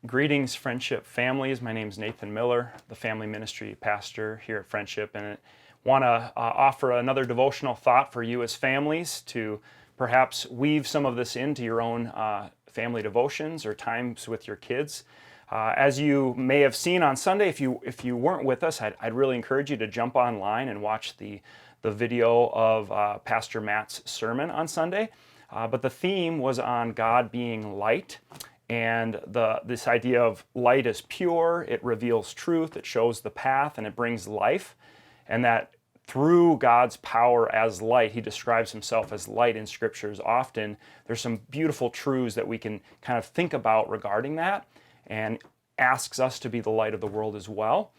Greetings, Friendship families. My name is Nathan Miller, the family ministry pastor here at Friendship, and I want to offer another devotional thought for you as families to perhaps weave some of this into your own family devotions or times with your kids. As you may have seen on Sunday, if you weren't with us, I'd really encourage you to jump online and watch the video of Pastor Matt's sermon on Sunday. But the theme was on God being light. And this idea of light is pure, it reveals truth, it shows the path, and it brings life. And that through God's power as light, he describes himself as light in scriptures often. There's some beautiful truths that we can kind of think about regarding that, and asks us to be the light of the world as well.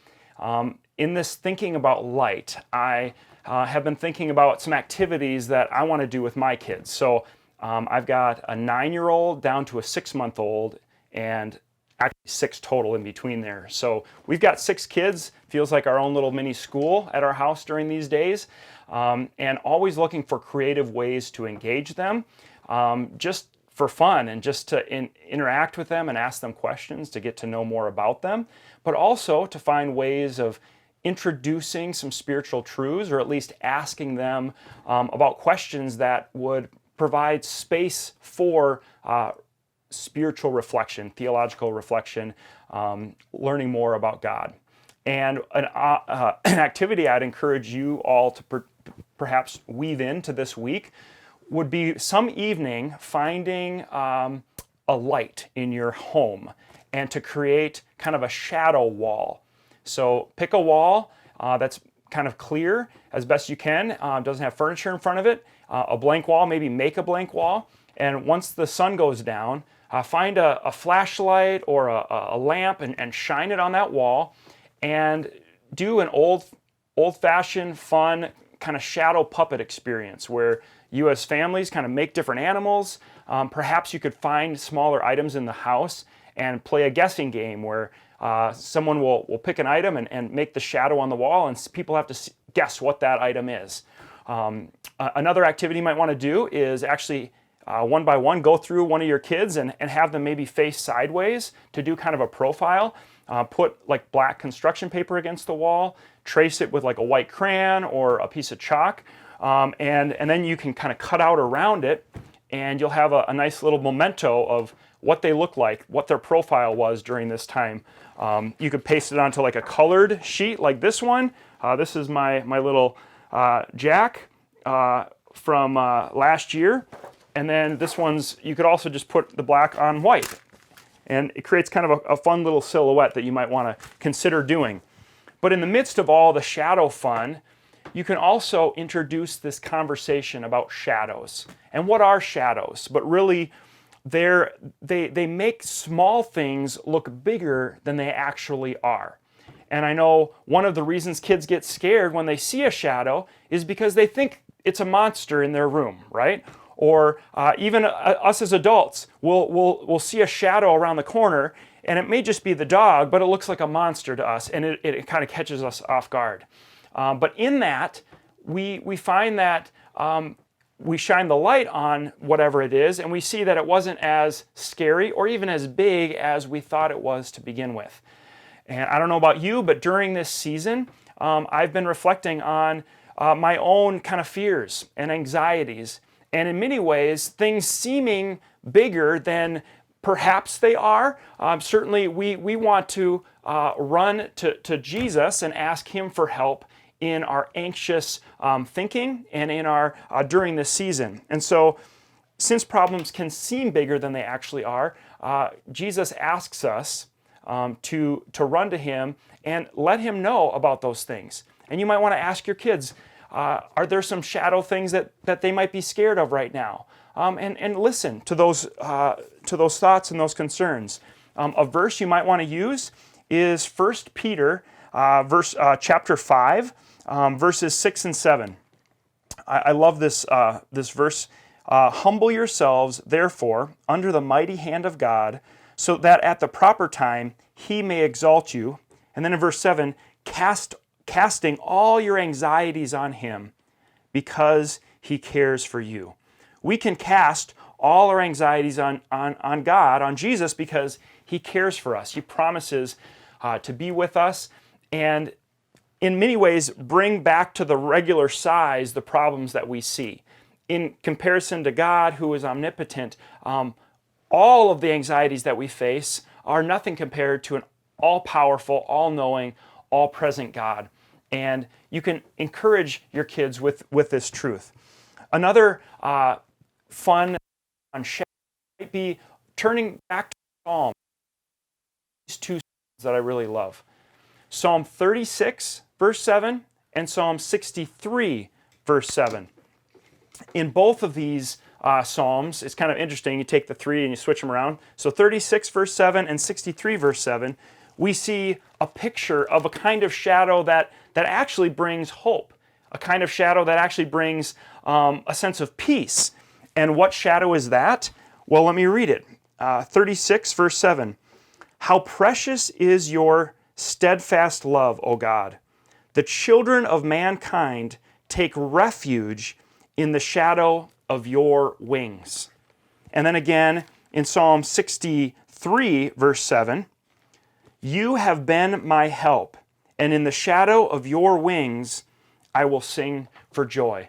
In this thinking about light, I have been thinking about some activities that I want to do with my kids. So I've got a 9-year-old down to a 6-month-old, and actually 6 total in between there. So we've got 6 kids, feels like our own little mini school at our house during these days, and always looking for creative ways to engage them, just for fun and just to interact with them and ask them questions to get to know more about them, but also to find ways of introducing some spiritual truths, or at least asking them about questions that would provide space for spiritual reflection, theological reflection, learning more about God. And an activity I'd encourage you all to perhaps weave into this week would be some evening finding a light in your home and to create kind of a shadow wall. So pick a wall that's kind of clear as best you can, doesn't have furniture in front of it, a blank wall, maybe make a blank wall, and once the sun goes down, find a flashlight or a lamp and shine it on that wall, and do an old-fashioned, fun kind of shadow puppet experience where you as families kind of make different animals. Perhaps you could find smaller items in the house and play a guessing game where someone will pick an item and make the shadow on the wall, and people have to guess what that item is. Another activity you might want to do is actually one by one go through one of your kids and have them maybe face sideways to do kind of a profile. Put like black construction paper against the wall, trace it with like a white crayon or a piece of chalk, and then you can kind of cut out around it, and you'll have a nice little memento of what they look like, what their profile was during this time. You could paste it onto like a colored sheet like this one. This is my little Jack from last year. And then this one's, you could also just put the black on white. And it creates kind of a fun little silhouette that you might want to consider doing. But in the midst of all the shadow fun, you can also introduce this conversation about shadows. And what are shadows? But really, they make small things look bigger than they actually are. And I know one of the reasons kids get scared when they see a shadow is because they think it's a monster in their room, right? Or even us as adults, we'll see a shadow around the corner, and it may just be the dog, but it looks like a monster to us, and it kind of catches us off guard. But in that, we find that we shine the light on whatever it is, and we see that it wasn't as scary or even as big as we thought it was to begin with. And I don't know about you, but during this season, I've been reflecting on my own kind of fears and anxieties, and in many ways, things seeming bigger than perhaps they are. Certainly, we want to run to Jesus and ask him for help in our anxious thinking and in our during this season. And so, since problems can seem bigger than they actually are, Jesus asks us to run to him and let him know about those things. And you might want to ask your kids, are there some shadow things that they might be scared of right now? And listen to those thoughts and those concerns. A verse you might want to use is 1 Peter chapter 5, verses 6 and 7. I love this verse. Humble yourselves, therefore, under the mighty hand of God, so that at the proper time he may exalt you. And then in verse 7, casting all your anxieties on him, because he cares for you. We can cast all our anxieties on God, on Jesus, because He cares for us. He promises to be with us and in many ways bring back to the regular size the problems that we see. In comparison to God, who is omnipotent, all of the anxieties that we face are nothing compared to an all-powerful, all-knowing, all-present God. And you can encourage your kids with this truth. Another fun on shadow might be turning back to Psalm. These two Psalms that I really love. Psalm 36, verse 7, and Psalm 63, verse 7. In both of these Psalms, it's kind of interesting. You take the three and you switch them around. So 36, verse 7, and 63, verse 7, we see a picture of a kind of shadow that actually brings hope, a kind of shadow that actually brings a sense of peace. And what shadow is that? Well, let me read it. 36, verse 7. How precious is your steadfast love, O God! The children of mankind take refuge in the shadow of your wings. And then again in Psalm 63, verse 7, you have been my help, and in the shadow of your wings I will sing for joy.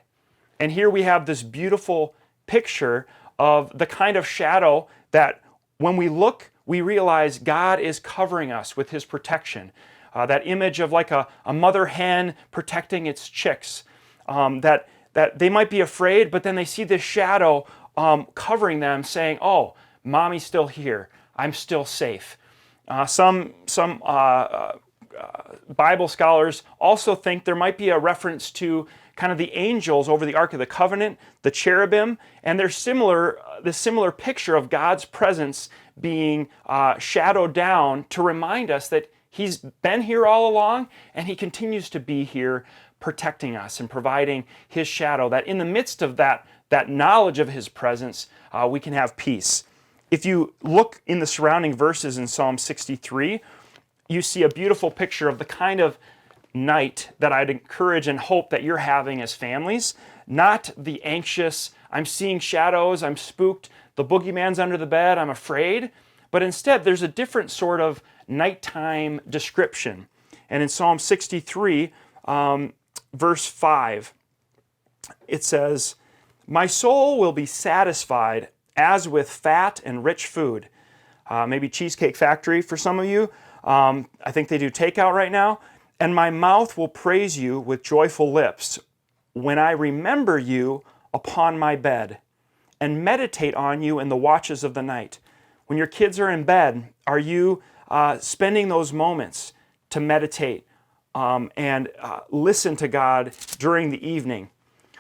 And here we have this beautiful picture of the kind of shadow that when we look, we realize God is covering us with His protection. That image of like a mother hen protecting its chicks, that they might be afraid, but then they see this shadow covering them, saying, "Oh, mommy's still here. I'm still safe." Some Bible scholars also think there might be a reference to kind of the angels over the Ark of the Covenant, the cherubim, and there's this similar picture of God's presence being shadowed down to remind us that He's been here all along and He continues to be here protecting us and providing His shadow, that in the midst of that knowledge of His presence, we can have peace. If you look in the surrounding verses in Psalm 63, you see a beautiful picture of the kind of night that I'd encourage and hope that you're having as families. Not the anxious, I'm seeing shadows, I'm spooked, the boogeyman's under the bed, I'm afraid. But instead, there's a different sort of nighttime description. And in Psalm 63, verse 5, it says, my soul will be satisfied as with fat and rich food. Maybe Cheesecake Factory for some of you. I think they do takeout right now. And my mouth will praise you with joyful lips when I remember you upon my bed and meditate on you in the watches of the night. When your kids are in bed, are you spending those moments to meditate and listen to God during the evening?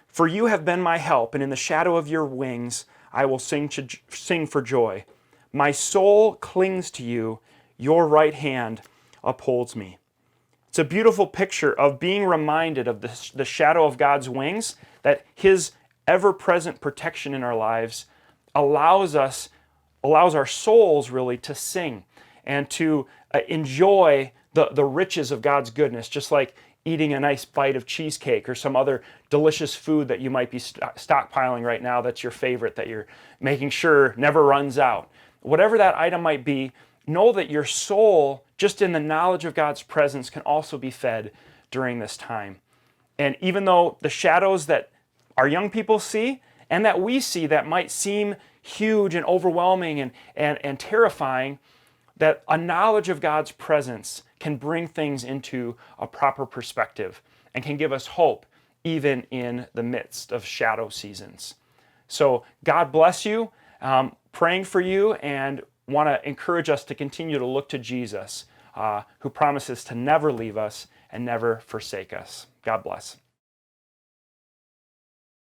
For you have been my help, and in the shadow of your wings I will sing for joy. My soul clings to you, your right hand upholds me. It's a beautiful picture of being reminded of the shadow of God's wings, that His ever-present protection in our lives allows our souls really to sing and to enjoy the riches of God's goodness, just like eating a nice bite of cheesecake or some other delicious food that you might be stockpiling right now that's your favorite, that you're making sure never runs out. Whatever that item might be, know that your soul, just in the knowledge of God's presence, can also be fed during this time. And even though the shadows that our young people see and that we see that might seem huge and overwhelming and terrifying, that a knowledge of God's presence can bring things into a proper perspective and can give us hope even in the midst of shadow seasons. So God bless you, praying for you, and want to encourage us to continue to look to Jesus, who promises to never leave us and never forsake us. God bless.